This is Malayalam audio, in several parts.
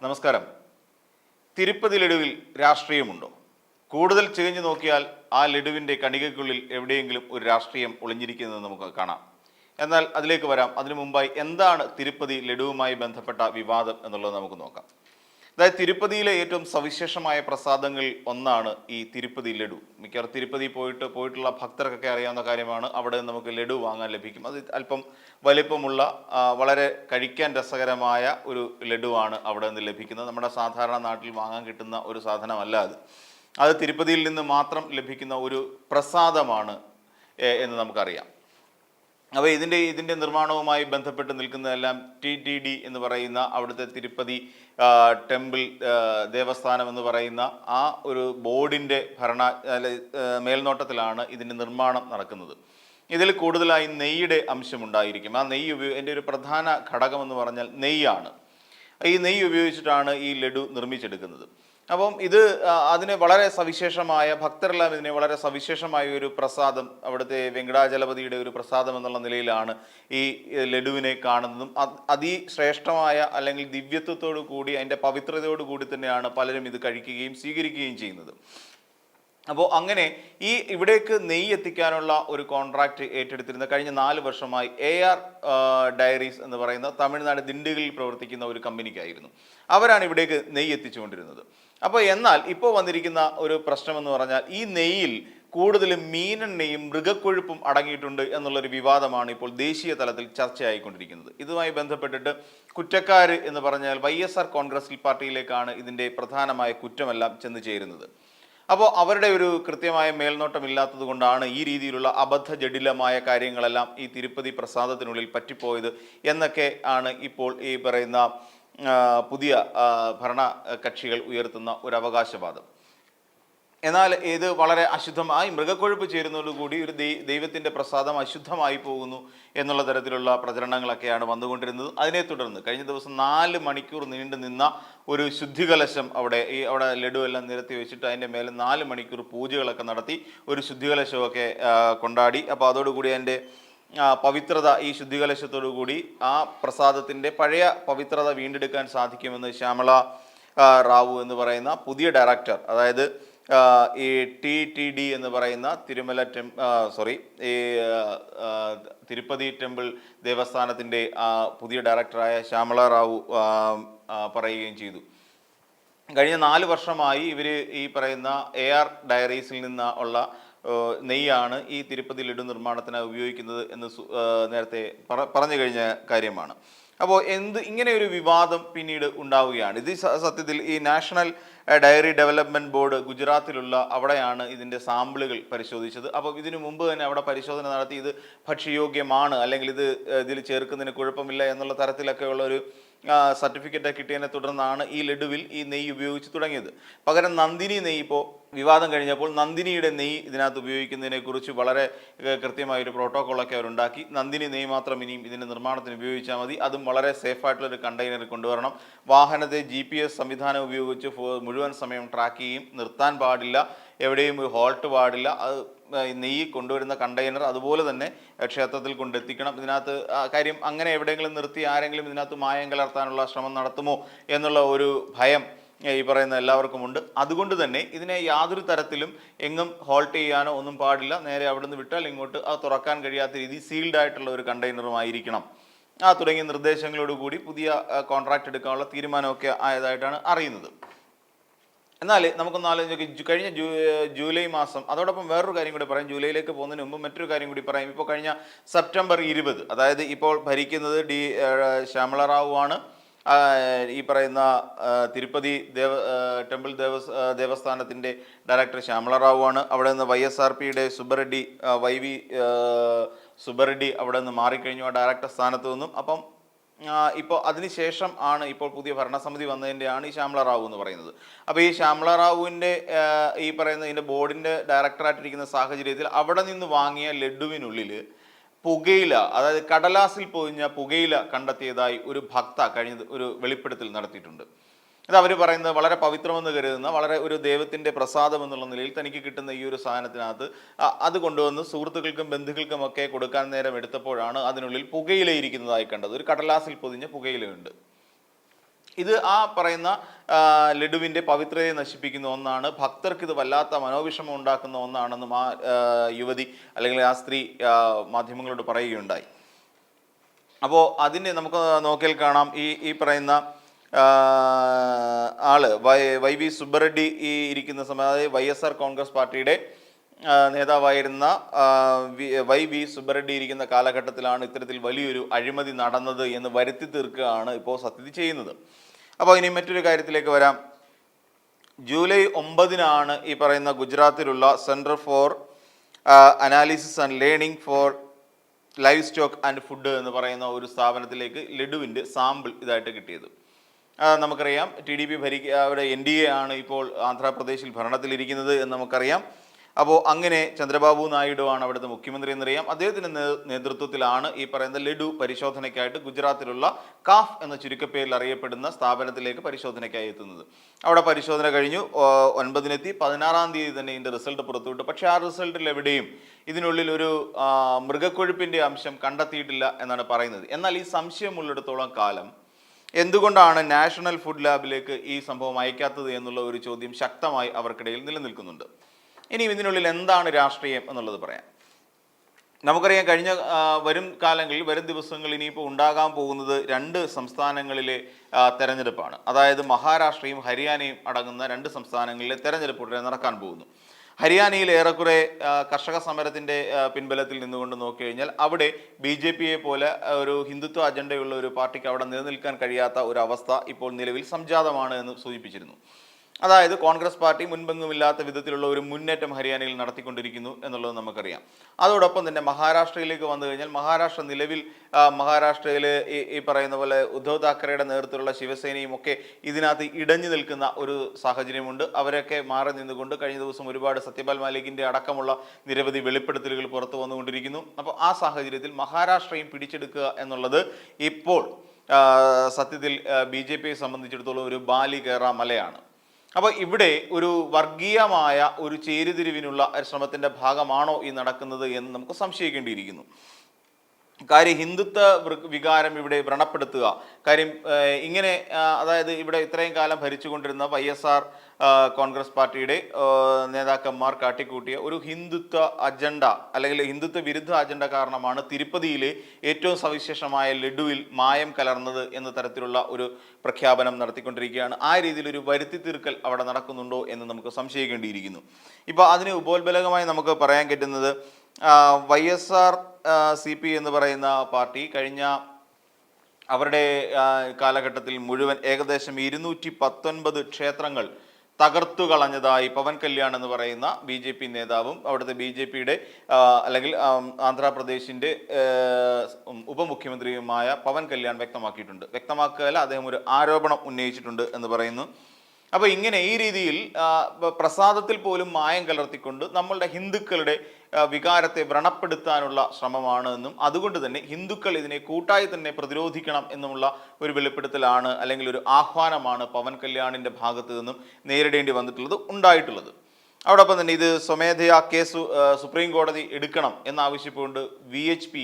നമസ്കാരം. തിരുപ്പതി ലഡുവിൽ രാഷ്ട്രീയമുണ്ടോ? കൂടുതൽ ചികഞ്ഞു നോക്കിയാൽ ആ ലഡുവിൻ്റെ കണികയ്ക്കുള്ളിൽ എവിടെയെങ്കിലും ഒരു രാഷ്ട്രീയം ഒളിഞ്ഞിരിക്കുന്നത് നമുക്ക് കാണാം. എന്നാൽ അതിലേക്ക് വരാം. അതിനു മുമ്പായി എന്താണ് തിരുപ്പതി ലഡുവുമായി ബന്ധപ്പെട്ട വിവാദം എന്നുള്ളത് നമുക്ക് നോക്കാം. അതായത് തിരുപ്പതിയിലെ ഏറ്റവും സവിശേഷമായ പ്രസാദങ്ങളിൽ ഒന്നാണ് ഈ തിരുപ്പതി ലഡു. മിക്കവാറും തിരുപ്പതി പോയിട്ടുള്ള ഭക്തർക്കൊക്കെ അറിയാവുന്ന കാര്യമാണ്. അവിടെ നമുക്ക് ലഡു വാങ്ങാൻ ലഭിക്കും. അത് അല്പം വലിപ്പമുള്ള വളരെ കഴിക്കാൻ രസകരമായ ഒരു ലഡുവാണ് അവിടെ നിന്ന് ലഭിക്കുന്നത്. നമ്മുടെ സാധാരണ നാട്ടിൽ വാങ്ങാൻ കിട്ടുന്ന ഒരു സാധനമല്ല അത് തിരുപ്പതിയിൽ നിന്ന് മാത്രം ലഭിക്കുന്ന ഒരു പ്രസാദമാണ് എന്ന് നമുക്കറിയാം. അപ്പോൾ ഇതിൻ്റെ നിർമ്മാണവുമായി ബന്ധപ്പെട്ട് നിൽക്കുന്നതെല്ലാം TTD എന്ന് പറയുന്ന അവിടുത്തെ തിരുപ്പതി ടെമ്പിൾ ദേവസ്ഥാനം എന്ന് പറയുന്ന ആ ഒരു ബോർഡിൻ്റെ മേൽനോട്ടത്തിലാണ് ഇതിൻ്റെ നിർമ്മാണം നടക്കുന്നത്. ഇതിൽ കൂടുതലായി നെയ്യുടെ അംശമുണ്ടായിരിക്കും. ആ നെയ്യ് എൻ്റെ ഒരു പ്രധാന ഘടകമെന്ന് പറഞ്ഞാൽ നെയ്യാണ്. ഈ നെയ്യ് ഉപയോഗിച്ചിട്ടാണ് ഈ ലഡു നിർമ്മിച്ചെടുക്കുന്നത്. അപ്പം അതിന് വളരെ സവിശേഷമായ ഭക്തരെല്ലാം ഇതിനെ വളരെ സവിശേഷമായ ഒരു പ്രസാദം, അവിടുത്തെ വെങ്കടാചലപതിയുടെ ഒരു പ്രസാദം എന്നുള്ള നിലയിലാണ് ഈ ലഡുവിനെ കാണുന്നതും. അതിശ്രേഷ്ഠമായ അല്ലെങ്കിൽ ദിവ്യത്വത്തോടു കൂടി അതിൻ്റെ പവിത്രതയോടു കൂടി തന്നെയാണ് പലരും ഇത് കഴിക്കുകയും സ്വീകരിക്കുകയും ചെയ്യുന്നത്. അപ്പോൾ അങ്ങനെ ഇവിടേക്ക് നെയ്യ് എത്തിക്കാനുള്ള ഒരു കോൺട്രാക്റ്റ് ഏറ്റെടുത്തിരുന്ന കഴിഞ്ഞ 4 വർഷമായി AR ഡയറീസ് എന്ന് പറയുന്ന തമിഴ്നാട് ദിണ്ടിഗലിൽ പ്രവർത്തിക്കുന്ന ഒരു കമ്പനിക്കായിരുന്നു. അവരാണ് ഇവിടേക്ക് നെയ്യ് എത്തിച്ചുകൊണ്ടിരുന്നത്. അപ്പോൾ എന്നാൽ ഇപ്പോൾ വന്നിരിക്കുന്ന ഒരു പ്രശ്നമെന്ന് പറഞ്ഞാൽ ഈ നെയ്യിൽ കൂടുതലും മീനെണ്ണയും മൃഗക്കൊഴുപ്പും അടങ്ങിയിട്ടുണ്ട് എന്നുള്ളൊരു വിവാദമാണ് ഇപ്പോൾ ദേശീയ തലത്തിൽ ചർച്ചയായിക്കൊണ്ടിരിക്കുന്നത്. ഇതുമായി ബന്ധപ്പെട്ടിട്ട് കുറ്റക്കാർ എന്ന് പറഞ്ഞാൽ YSR കോൺഗ്രസ് പാർട്ടിയിലേക്കാണ് ഇതിൻ്റെ പ്രധാനമായ കുറ്റമെല്ലാം ചെന്ന് ചേരുന്നത്. അപ്പോൾ അവരുടെ ഒരു കൃത്യമായ മേൽനോട്ടമില്ലാത്തത് കൊണ്ടാണ് ഈ രീതിയിലുള്ള അബദ്ധജടിലമായ കാര്യങ്ങളെല്ലാം ഈ തിരുപ്പതി പ്രസാദത്തിനുള്ളിൽ പറ്റിപ്പോയത് എന്നൊക്കെ ആണ് ഇപ്പോൾ ഈ പറയുന്ന പുതിയ ഭരണ കക്ഷികൾ ഉയർത്തുന്ന ഒരു അവകാശവാദം. എന്നാൽ ഇത് വളരെ അശുദ്ധമായി മൃഗക്കൊഴുപ്പ് ചേരുന്നതോടുകൂടി ഒരു ദൈവത്തിൻ്റെ പ്രസാദം അശുദ്ധമായി പോകുന്നു എന്നുള്ള തരത്തിലുള്ള പ്രചരണങ്ങളൊക്കെയാണ് വന്നുകൊണ്ടിരുന്നത്. അതിനെ തുടർന്ന് കഴിഞ്ഞ ദിവസം 4 മണിക്കൂർ നീണ്ടു നിന്ന ഒരു ശുദ്ധികലശം അവിടെ ലഡു എല്ലാം നിരത്തി വെച്ചിട്ട് അതിൻ്റെ മേലെ 4 മണിക്കൂർ പൂജകളൊക്കെ നടത്തി ഒരു ശുദ്ധികലശമൊക്കെ കൊണ്ടാടി. അപ്പോൾ അതോടുകൂടി അതിൻ്റെ പവിത്രത, ഈ ശുദ്ധികലശത്തോടു കൂടി ആ പ്രസാദത്തിൻ്റെ പഴയ പവിത്രത വീണ്ടെടുക്കാൻ സാധിക്കുമെന്ന് ശ്യാമള റാവു എന്ന് പറയുന്ന പുതിയ ഡയറക്ടർ, അതായത് ഈ TTD എന്ന് പറയുന്ന തിരുപ്പതി ടെമ്പിൾ ദേവസ്ഥാനത്തിൻ്റെ പുതിയ ഡയറക്ടറായ ശ്യാമള റാവു പറയുകയും ചെയ്തു. കഴിഞ്ഞ 4 വർഷമായി ഇവർ ഈ പറയുന്ന AR ഡയറീസിൽ നിന്ന് ഉള്ള നെയ്യാണ് ഈ തിരുപ്പതി ലഡു നിർമ്മാണത്തിനായി ഉപയോഗിക്കുന്നത് എന്ന് നേരത്തെ പറഞ്ഞു കഴിഞ്ഞ കാര്യമാണ്. അപ്പോൾ ഇങ്ങനെ ഒരു വിവാദം പിന്നീട് ഉണ്ടാവുകയാണ്. ഇത് സത്യത്തിൽ ഈ നാഷണൽ ഡയറി ഡെവലപ്മെൻറ്റ് ബോർഡ് ഗുജറാത്തിലുള്ള അവിടെയാണ് ഇതിൻ്റെ സാമ്പിളുകൾ പരിശോധിച്ചത്. അപ്പോൾ ഇതിനു മുമ്പ് തന്നെ അവിടെ പരിശോധന നടത്തി ഇത് ഭക്ഷ്യയോഗ്യമാണ് അല്ലെങ്കിൽ ഇതിൽ ചേർക്കുന്നതിന് കുഴപ്പമില്ല എന്നുള്ള തരത്തിലൊക്കെ ഉള്ളൊരു സർട്ടിഫിക്കറ്റ് കിട്ടിയതിനെ തുടർന്നാണ് ഈ ലഡുവിൽ ഈ നെയ്യ് ഉപയോഗിച്ച് തുടങ്ങിയത്. പകരം നന്ദിനി നെയ്യ് ഇപ്പോൾ വിവാദം കഴിഞ്ഞപ്പോൾ നന്ദിനിയുടെ നെയ്യ് ഇതിനകത്ത് ഉപയോഗിക്കുന്നതിനെക്കുറിച്ച് വളരെ കൃത്യമായൊരു പ്രോട്ടോക്കോളൊക്കെ അവരുണ്ടാക്കി. നന്ദിനി നെയ്യ് മാത്രം ഇനിയും ഇതിൻ്റെ നിർമ്മാണത്തിന് ഉപയോഗിച്ചാൽ മതി. അതും വളരെ സേഫായിട്ടുള്ളൊരു കണ്ടെയ്നറിൽ കൊണ്ടുവരണം. വാഹനത്തെ GPS സംവിധാനം ഉപയോഗിച്ച് മുഴുവൻ സമയം ട്രാക്ക് ചെയ്യും. നിർത്താൻ പാടില്ല, എവിടെയും ഹോൾട്ട് പാടില്ല. അത് നെയ്യ് കൊണ്ടുവരുന്ന കണ്ടെയ്നർ അതുപോലെ തന്നെ ക്ഷേത്രത്തിൽ കൊണ്ടെത്തിക്കണം. ഇതിനകത്ത് കാര്യം അങ്ങനെ എവിടെയെങ്കിലും നിർത്തി ആരെങ്കിലും ഇതിനകത്ത് മായം കലർത്താനുള്ള ശ്രമം നടത്തുമോ എന്നുള്ള ഒരു ഭയം ഈ പറയുന്ന എല്ലാവർക്കുമുണ്ട്. അതുകൊണ്ട് തന്നെ ഇതിനെ യാതൊരു തരത്തിലും എങ്ങും ഹോൾട്ട് ചെയ്യാനോ ഒന്നും പാടില്ല. നേരെ അവിടെ നിന്ന് വിട്ടാൽ ഇങ്ങോട്ട് അത് തുറക്കാൻ കഴിയാത്ത രീതി സീൽഡ് ആയിട്ടുള്ള ഒരു കണ്ടെയ്നറുമായിരിക്കണം. തുടങ്ങിയ നിർദ്ദേശങ്ങളോടുകൂടി പുതിയ കോൺട്രാക്ട് എടുക്കാനുള്ള തീരുമാനമൊക്കെ ആയതായിട്ടാണ് അറിയുന്നത്. എന്നാൽ നമുക്കൊന്ന് ആലോചിച്ച് കഴിഞ്ഞ ജൂലൈ മാസം, അതോടൊപ്പം വേറൊരു കാര്യം കൂടി പറയാം. ജൂലൈയിലേക്ക് പോകുന്നതിന് മുമ്പ് മറ്റൊരു കാര്യം കൂടി പറയാം. ഇപ്പോൾ കഴിഞ്ഞ സെപ്റ്റംബർ 20, അതായത് ഇപ്പോൾ ഭരിക്കുന്നത് ശ്യാമള റാവു ആണ്. ഈ പറയുന്ന തിരുപ്പതി ടെമ്പിൾ ദേവസ്ഥാനത്തിൻ്റെ ഡയറക്ടർ ശ്യാമള റാവു ആണ്. അവിടെ നിന്ന് YSRPയുടെ YV സുബ്ബറെഡ്ഡി അവിടെ നിന്ന് മാറിക്കഴിഞ്ഞു ആ ഡയറക്ടർ സ്ഥാനത്ത് നിന്നും. അപ്പം ഇപ്പോൾ അതിനുശേഷം ആണ് ഇപ്പോൾ പുതിയ ഭരണസമിതി വന്നതിൻ്റെയാണ് ഈ ശ്യാമള റാവു എന്ന് പറയുന്നത്. അപ്പോൾ ഈ ശ്യാമള റാവുവിൻ്റെ ഈ പറയുന്ന ഇതിൻ്റെ ബോർഡിൻ്റെ ഡയറക്ടറായിട്ടിരിക്കുന്ന സാഹചര്യത്തിൽ അവിടെ നിന്ന് വാങ്ങിയ ലഡുവിനുള്ളിൽ പുകയില, അതായത് കടലാസിൽ പൊതിഞ്ഞ പുകയില കണ്ടെത്തിയതായി ഒരു ഭക്ത കഴിഞ്ഞ ഒരു വെളിപ്പെടുത്തൽ നടത്തിയിട്ടുണ്ട്. ഇത് അവർ പറയുന്നത് വളരെ പവിത്രമെന്ന് കരുതുന്ന വളരെ ഒരു ദൈവത്തിൻ്റെ പ്രസാദം എന്നുള്ള നിലയിൽ തനിക്ക് കിട്ടുന്ന ഈ ഒരു സാധനത്തിനകത്ത് അത് കൊണ്ടുവന്ന് സുഹൃത്തുക്കൾക്കും ബന്ധുക്കൾക്കുമൊക്കെ കൊടുക്കാൻ നേരം എടുത്തപ്പോഴാണ് അതിനുള്ളിൽ പുകയില ഇരിക്കുന്നതായി കണ്ടത്. ഒരു കടലാസിൽ പൊതിഞ്ഞ പുകയിലയുണ്ട്. ഇത് ആ പറയുന്ന ലഡുവിൻ്റെ പവിത്രതയെ നശിപ്പിക്കുന്ന ഒന്നാണ്. ഭക്തർക്ക് ഇത് വല്ലാത്ത മനോവിഷമം ഉണ്ടാക്കുന്ന ഒന്നാണെന്നും ആ യുവതി അല്ലെങ്കിൽ ആ സ്ത്രീ മാധ്യമങ്ങളോട് പറയുകയുണ്ടായി. അപ്പോൾ അതിന് നമുക്ക് നോക്കിയാൽ കാണാം, ഈ പറയുന്ന ആള് വൈ വി സുബ്ബറെഡ്ഡി ഈ ഇരിക്കുന്ന സമയം, അതായത് YSR കോൺഗ്രസ് പാർട്ടിയുടെ നേതാവായിരുന്ന വൈ വി സുബ്ബറെഡ്ഡി ഇരിക്കുന്ന കാലഘട്ടത്തിലാണ് ഇത്തരത്തിൽ വലിയൊരു അഴിമതി നടന്നത് എന്ന് വരുത്തി തീർക്കുകയാണ് ഇപ്പോൾ സത്യത്തിൽ ചെയ്യുന്നത്. അപ്പോൾ ഇനി മറ്റൊരു കാര്യത്തിലേക്ക് വരാം. ജൂലൈ 9 ഈ പറയുന്ന ഗുജറാത്തിലുള്ള centre for analysis and learning for livestock and food എന്ന് പറയുന്ന ഒരു സ്ഥാപനത്തിലേക്ക് ലഡുവിൻ്റെ സാമ്പിൾ ഇതായിട്ട് കിട്ടിയത്. നമുക്കറിയാം, TDP അവിടെ NDA ആണ് ഇപ്പോൾ ആന്ധ്രാപ്രദേശിൽ ഭരണത്തിലിരിക്കുന്നത് എന്ന് നമുക്കറിയാം. അപ്പോൾ അങ്ങനെ ചന്ദ്രബാബു നായിഡു ആണ് അവിടുത്തെ മുഖ്യമന്ത്രി എന്നറിയാം. അദ്ദേഹത്തിൻ്റെ നേതൃത്വത്തിലാണ് ഈ പറയുന്ന ലഡു പരിശോധനയ്ക്കായിട്ട് ഗുജറാത്തിലുള്ള കാഫ് എന്ന ചുരുക്കപ്പേരിൽ അറിയപ്പെടുന്ന സ്ഥാപനത്തിലേക്ക് പരിശോധനയ്ക്കായി എത്തുന്നത്. അവിടെ പരിശോധന കഴിഞ്ഞു, 9-നെത്തി, 16-ാം തീയതി തന്നെ ഇതിൻ്റെ റിസൾട്ട് പുറത്തുവിട്ടു. പക്ഷേ ആ റിസൾട്ടിൽ എവിടെയും ഇതിനുള്ളിൽ ഒരു മൃഗക്കൊഴുപ്പിൻ്റെ അംശം കണ്ടെത്തിയിട്ടില്ല എന്നാണ് പറയുന്നത്. എന്നാൽ ഈ സംശയമുള്ളിടത്തോളം കാലം എന്തുകൊണ്ടാണ് നാഷണൽ ഫുഡ് ലാബിലേക്ക് ഈ സംഭവം അയക്കാത്തത് എന്നുള്ള ഒരു ചോദ്യം ശക്തമായി അവർക്കിടയിൽ നിലനിൽക്കുന്നുണ്ട്. ഇനിയും ഇതിനുള്ളിൽ എന്താണ് രാഷ്ട്രീയം എന്നുള്ളത് പറയാം. നമുക്കറിയാം, കഴിഞ്ഞ വരും കാലങ്ങളിൽ, വരും ദിവസങ്ങളിൽ ഇനിയിപ്പോൾ ഉണ്ടാകാൻ പോകുന്നത് 2 സംസ്ഥാനങ്ങളിലെ തെരഞ്ഞെടുപ്പാണ്. അതായത് മഹാരാഷ്ട്രയും ഹരിയാനയും അടങ്ങുന്ന 2 സംസ്ഥാനങ്ങളിലെ തെരഞ്ഞെടുപ്പ് ഉടനെ നടക്കാൻ പോകുന്നു. ഹരിയാനയിൽ ഏറെക്കുറെ കർഷക സമരത്തിൻ്റെ പിൻബലത്തിൽ നിന്നുകൊണ്ട് നോക്കിക്കഴിഞ്ഞാൽ അവിടെ BJPയെ പോലെ ഒരു ഹിന്ദുത്വ അജണ്ടയുള്ള ഒരു പാർട്ടിക്ക് അവിടെ നിലനിൽക്കാൻ കഴിയാത്ത ഒരു അവസ്ഥ ഇപ്പോൾ നിലവിൽ സംജാതമാണ് എന്ന് സൂചിപ്പിച്ചിരുന്നു. അതായത് കോൺഗ്രസ് പാർട്ടി മുൻപെങ്ങുമില്ലാത്ത വിധത്തിലുള്ള ഒരു മുന്നേറ്റം ഹരിയാനയിൽ നടത്തിക്കൊണ്ടിരിക്കുന്നു എന്നുള്ളത് നമുക്കറിയാം. അതോടൊപ്പം തന്നെ മഹാരാഷ്ട്രയിലേക്ക് വന്നു കഴിഞ്ഞാൽ മഹാരാഷ്ട്ര നിലവിൽ മഹാരാഷ്ട്രയിൽ ഈ പറയുന്ന പോലെ ഉദ്ധവ് താക്കറെയുടെ നേതൃത്വത്തിലുള്ള ശിവസേനയും ഒക്കെ ഇതിനകത്ത് ഇടഞ്ഞു നിൽക്കുന്ന ഒരു സാഹചര്യമുണ്ട്. അവരൊക്കെ മാറി നിന്നുകൊണ്ട് കഴിഞ്ഞ ദിവസം ഒരുപാട് സത്യപാൽ മാലിക്കിൻ്റെ അടക്കമുള്ള നിരവധി വെളിപ്പെടുത്തലുകൾ പുറത്തു വന്നുകൊണ്ടിരിക്കുന്നു. അപ്പോൾ ആ സാഹചര്യത്തിൽ മഹാരാഷ്ട്രയും പിടിച്ചെടുക്കുക എന്നുള്ളത് ഇപ്പോൾ സത്യത്തിൽ BJPയെ സംബന്ധിച്ചിടത്തോളം ഒരു ബാലി കയറാ മലയാണ്. അപ്പോൾ ഇവിടെ ഒരു വർഗീയമായ ഒരു ചേരിതിരിവിനുള്ള ശ്രമത്തിൻ്റെ ഭാഗമാണോ ഈ നടക്കുന്നത് എന്ന് നമുക്ക് സംശയിക്കേണ്ടിയിരിക്കുന്നു. കാര്യം ഹിന്ദുത്വ വികാരം ഇവിടെ വ്രണപ്പെടുത്തുക, കാര്യം ഇങ്ങനെ, അതായത് ഇവിടെ ഇത്രയും കാലം ഭരിച്ചുകൊണ്ടിരുന്ന YSR കോൺഗ്രസ് പാർട്ടിയുടെ നേതാക്കന്മാർ കാട്ടിക്കൂട്ടിയ ഒരു ഹിന്ദുത്വ അജണ്ട അല്ലെങ്കിൽ ഹിന്ദുത്വ വിരുദ്ധ അജണ്ട കാരണമാണ് തിരുപ്പതിയിലെ ഏറ്റവും സവിശേഷമായ ലഡുവിൽ മായം കലർന്നത് എന്ന തരത്തിലുള്ള ഒരു പ്രഖ്യാപനം നടത്തിക്കൊണ്ടിരിക്കുകയാണ്. ആ രീതിയിലൊരു വരുത്തി തീർക്കൽ അവിടെ നടക്കുന്നുണ്ടോ എന്ന് നമുക്ക് സംശയിക്കേണ്ടിയിരിക്കുന്നു. ഇപ്പോൾ അതിന് ഉപോത്ബലകമായി നമുക്ക് പറയാൻ പറ്റുന്നത് YSR CP എന്ന് പറയുന്ന പാർട്ടി കഴിഞ്ഞ അവരുടെ കാലഘട്ടത്തിൽ മുഴുവൻ ഏകദേശം 219 ക്ഷേത്രങ്ങൾ തകർത്തു കളഞ്ഞതായി പവൻ കല്യാൺ എന്ന് പറയുന്ന BJP നേതാവും അവിടുത്തെ BJPയുടെ അല്ലെങ്കിൽ ആന്ധ്രാപ്രദേശിൻ്റെ ഉപമുഖ്യമന്ത്രിയുമായ പവൻ കല്യാൺ വ്യക്തമാക്കുകയല്ല, അദ്ദേഹം ഒരു ആരോപണം ഉന്നയിച്ചിട്ടുണ്ട് എന്ന് പറയുന്നു. അപ്പോൾ ഇങ്ങനെ ഈ രീതിയിൽ പ്രസാദത്തിൽ പോലും മായം കലർത്തിക്കൊണ്ട് നമ്മളുടെ ഹിന്ദുക്കളുടെ വികാരത്തെ വ്രണപ്പെടുത്താനുള്ള ശ്രമമാണ് എന്നും അതുകൊണ്ട് തന്നെ ഹിന്ദുക്കൾ ഇതിനെ കൂട്ടായി തന്നെ പ്രതിരോധിക്കണം എന്നുമുള്ള ഒരു വെളിപ്പെടുത്തലാണ് അല്ലെങ്കിൽ ഒരു ആഹ്വാനമാണ് പവൻ കല്യാണിൻ്റെ ഭാഗത്തു നിന്നും നേരിടേണ്ടി ഉണ്ടായിട്ടുള്ളത്. അതോടൊപ്പം തന്നെ ഇത് സ്വമേധയാ കേസ് സുപ്രീം കോടതി എടുക്കണം എന്നാവശ്യപ്പെട്ടുകൊണ്ട് VHP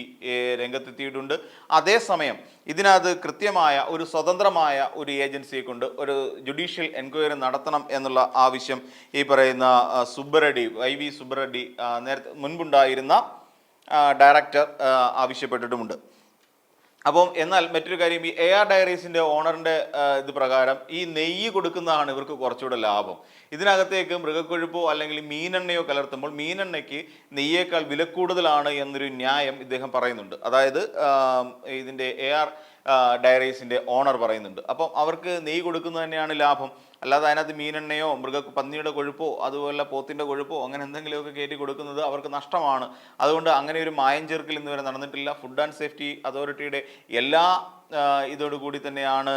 രംഗത്തെത്തിയിട്ടുണ്ട്. അതേസമയം ഇതിനകത്ത് കൃത്യമായ ഒരു സ്വതന്ത്രമായ ഒരു ഏജൻസിയെ കൊണ്ട് ഒരു ജുഡീഷ്യൽ എൻക്വയറി നടത്തണം എന്നുള്ള ആവശ്യം ഈ പറയുന്ന സുബ്ബറെഡ്ഡി, YV സുബ്ബറെഡ്ഡി നേരത്തെ മുൻപുണ്ടായിരുന്ന ഡയറക്ടർ ആവശ്യപ്പെട്ടിട്ടുമുണ്ട്. അപ്പം എന്നാൽ മറ്റൊരു കാര്യം, ഈ AR ഡയറീസിൻ്റെ ഓണറിൻ്റെ ഇത് പ്രകാരം ഈ നെയ്യ് കൊടുക്കുന്നതാണ് ഇവർക്ക് കുറച്ചുകൂടെ ലാഭം. ഇതിനകത്തേക്ക് മൃഗക്കൊഴുപ്പോ അല്ലെങ്കിൽ മീനെണ്ണയോ കലർത്തുമ്പോൾ മീനെണ്ണയ്ക്ക് നെയ്യേക്കാൾ വില കൂടുതലാണ് എന്നൊരു ന്യായം ഇദ്ദേഹം പറയുന്നുണ്ട്. അതായത് ഇതിൻ്റെ AR ഡയറീസിൻ്റെ ഓണർ പറയുന്നുണ്ട്. അപ്പം അവർക്ക് നെയ്യ് കൊടുക്കുന്നത് തന്നെയാണ് ലാഭം, അല്ലാതെ അതിനകത്ത് മീനെണ്ണയോ പന്നിയുടെ കൊഴുപ്പോ അതുപോലെ പോത്തിൻ്റെ കൊഴുപ്പോ അങ്ങനെ എന്തെങ്കിലുമൊക്കെ കയറ്റി കൊടുക്കുന്നത് അവർക്ക് നഷ്ടമാണ്. അതുകൊണ്ട് അങ്ങനെ ഒരു മായം ചേർക്കൽ ഇന്നുവരെ നടന്നിട്ടില്ല. ഫുഡ് ആൻഡ് സേഫ്റ്റി അതോറിറ്റിയുടെ എല്ലാ ഇതോടുകൂടി തന്നെയാണ്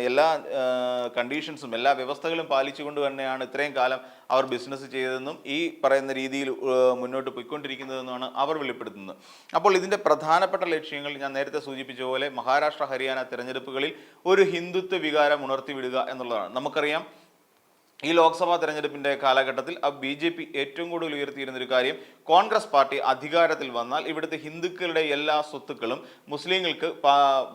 എല്ലാ കണ്ടീഷൻസും എല്ലാ വ്യവസ്ഥകളും പാലിച്ചുകൊണ്ട് തന്നെയാണ് ഇത്രയും കാലം അവർ ബിസിനസ് ചെയ്തതെന്നും ഈ പറയുന്ന രീതിയിൽ മുന്നോട്ട് പോയിക്കൊണ്ടിരിക്കുന്നതെന്നാണ് അവർ വെളിപ്പെടുത്തുന്നത്. അപ്പോൾ ഇതിൻ്റെ പ്രധാനപ്പെട്ട ലക്ഷ്യങ്ങൾ ഞാൻ നേരത്തെ സൂചിപ്പിച്ച പോലെ മഹാരാഷ്ട്ര ഹരിയാന തിരഞ്ഞെടുപ്പുകളിൽ ഒരു ഹിന്ദുത്വ വികാരം ഉണർത്തിവിടുക എന്നുള്ളതാണ്. നമുക്കറിയാം ഈ ലോക്സഭാ തെരഞ്ഞെടുപ്പിന്റെ കാലഘട്ടത്തിൽ BJP ഏറ്റവും കൂടുതൽ ഉയർത്തിയിരുന്ന ഒരു കാര്യം കോൺഗ്രസ് പാർട്ടി അധികാരത്തിൽ വന്നാൽ ഇവിടുത്തെ ഹിന്ദുക്കളുടെ എല്ലാ സ്വത്തുക്കളും മുസ്ലിങ്ങൾക്ക്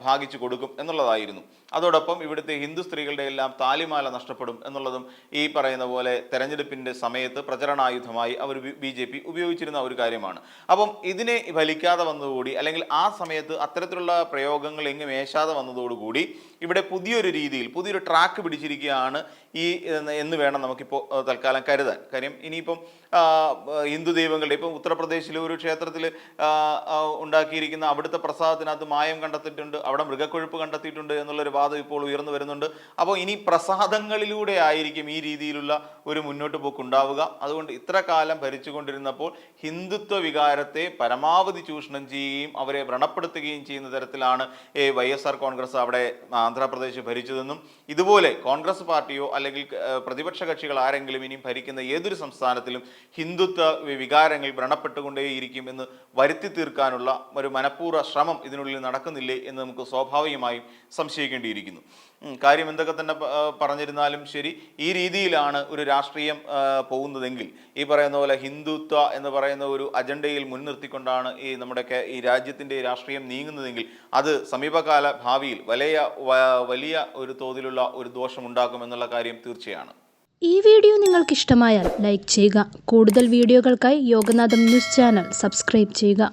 ഭാഗിച്ചു കൊടുക്കും എന്നുള്ളതായിരുന്നു. അതോടൊപ്പം ഇവിടുത്തെ ഹിന്ദു സ്ത്രീകളുടെ എല്ലാം താലിമാല നഷ്ടപ്പെടും എന്നുള്ളതും ഈ പറയുന്ന പോലെ തെരഞ്ഞെടുപ്പിന്റെ സമയത്ത് പ്രചരണായുധമായി അവർ BJP ഉപയോഗിച്ചിരുന്ന ഒരു കാര്യമാണ്. അപ്പം ഇതിനെ ഫലിക്കാതെ വന്നതുകൂടി, അല്ലെങ്കിൽ ആ സമയത്ത് അത്തരത്തിലുള്ള പ്രയോഗങ്ങൾ എങ്ങും മേശാതെ വന്നതോടുകൂടി ഇവിടെ പുതിയൊരു രീതിയിൽ പുതിയൊരു ട്രാക്ക് പിടിച്ചിരിക്കുകയാണ് എന്ന് വേണം നമുക്കിപ്പോൾ തൽക്കാലം കരുതാൻ. കാര്യം ഇനിയിപ്പം ഹിന്ദു ദൈവങ്ങളുടെ ഇപ്പം ഉത്തർപ്രദേശിലെ ഒരു ക്ഷേത്രത്തിൽ ഉണ്ടാക്കിയിരിക്കുന്ന അവിടുത്തെ പ്രസാദത്തിനകത്ത് മായം കണ്ടെത്തിയിട്ടുണ്ട്, അവിടെ മൃഗക്കൊഴുപ്പ് കണ്ടെത്തിയിട്ടുണ്ട് എന്നുള്ളൊരു വാദം ഇപ്പോൾ ഉയർന്നു വരുന്നുണ്ട്. അപ്പോൾ ഇനി പ്രസാദങ്ങളിലൂടെ ആയിരിക്കും ഈ രീതിയിലുള്ള ഒരു മുന്നോട്ട് പോക്കുണ്ടാവുക. അതുകൊണ്ട് ഇത്ര കാലം ഭരിച്ചുകൊണ്ടിരുന്നപ്പോൾ ഹിന്ദുത്വ വികാരത്തെ പരമാവധി ചൂഷണം ചെയ്യുകയും അവരെ വ്രണപ്പെടുത്തുകയും ചെയ്യുന്ന തരത്തിലാണ് YSR കോൺഗ്രസ് അവിടെ ആന്ധ്രാപ്രദേശ് ഭരിച്ചതെന്നും ഇതുപോലെ കോൺഗ്രസ് പാർട്ടിയോ അല്ലെങ്കിൽ പ്രതിപക്ഷ കക്ഷികൾ ആരെങ്കിലും ഇനിയും ഭരിക്കുന്ന ഏതൊരു സംസ്ഥാനത്തിലും ഹിന്ദുത്വ വികാരങ്ങൾ വ്രണപ്പെട്ടുകൊണ്ടേയിരിക്കും എന്ന് വരുത്തി തീർക്കാനുള്ള ഒരു മനഃപൂർവ്വ ശ്രമം ഇതിനുള്ളിൽ നടക്കുന്നില്ലേ എന്ന് നമുക്ക് സ്വാഭാവികമായും സംശയിക്കേണ്ടിയിരിക്കുന്നു. കാര്യം എന്തൊക്കെ തന്നെ പറഞ്ഞിരുന്നാലും ശരി, ഈ രീതിയിലാണ് ഒരു രാഷ്ട്രീയം പോകുന്നതെങ്കിൽ, ഈ പറയുന്ന പോലെ ഹിന്ദുത്വ എന്ന് പറയുന്ന ഒരു അജണ്ടയിൽ മുൻനിർത്തിക്കൊണ്ടാണ് ഈ രാജ്യത്തിൻ്റെ രാഷ്ട്രീയം നീങ്ങുന്നതെങ്കിൽ അത് സമീപകാല ഭാവിയിൽ വലിയ ഒരു തോതിലുള്ള ഒരു ദോഷമുണ്ടാക്കുമെന്നുള്ള കാര്യം തീർച്ചയാണ്. ഈ വീഡിയോ നിങ്ങൾക്ക് ഇഷ്ടമായാൽ ലൈക്ക് ചെയ്യുക. കൂടുതൽ വീഡിയോകൾക്കായി യോഗനാഥം ന്യൂസ് ചാനൽ സബ്സ്ക്രൈബ് ചെയ്യുക.